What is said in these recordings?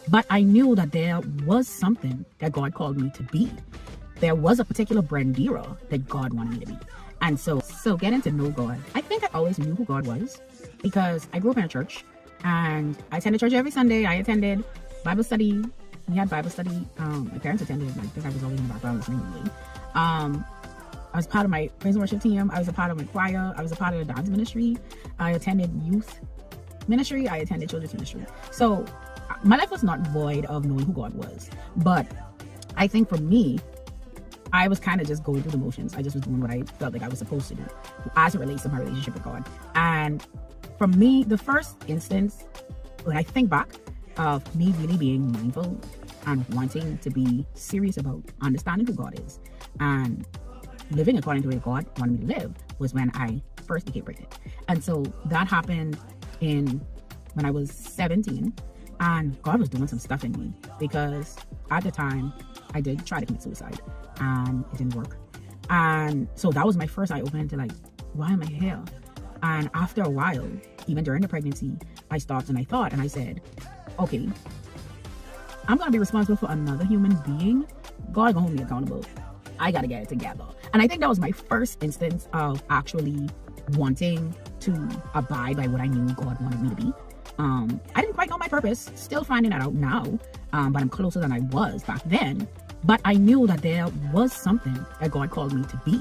But I knew that there was something that God called me to be. There was a particular Brandira that God wanted me to be. And so getting to know God, I think I always knew who God was because I grew up in a church and I attended church every Sunday. I attended Bible study. We had Bible study. My parents attended. I think I was always in the background listening. I was part of my praise and worship team. I was a part of my choir. I was a part of the dance ministry. I attended youth ministry. I attended children's ministry. So my life was not void of knowing who God was. But I think for me, I was kind of just going through the motions. I just was doing what I felt like I was supposed to do as it relates to my relationship with God. And for me, the first instance, when I think back of me really being mindful and wanting to be serious about understanding who God is and living according to the way God wanted me to live, was when I first became pregnant. And so that happened when I was 17, and God was doing some stuff in me because at the time I did try to commit suicide and it didn't work. And so that was my first eye opening to like, why am I here? And after a while, even during the pregnancy, I stopped and I thought and I said, okay, I'm going to be responsible for another human being. God gonna hold me accountable. I got to get it together. And I think that was my first instance of actually wanting to abide by what I knew God wanted me to be. I didn't quite know my purpose, still finding that out now, but I'm closer than I was back then. But I knew that there was something that God called me to be.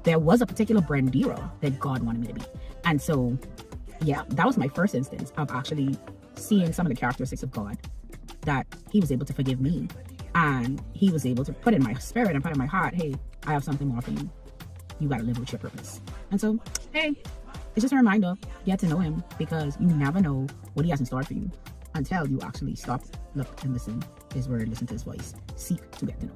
There was a particular Brandira that God wanted me to be. And so, yeah, that was my first instance of actually seeing some of the characteristics of God, that he was able to forgive me and he was able to put in my spirit and put in my heart, hey, I have something more for you. You got to live with your purpose. And so, hey, it's just a reminder, get to know him, because you never know what he has in store for you until you actually stop, look, and listen to his word, listen to his voice, seek to get to know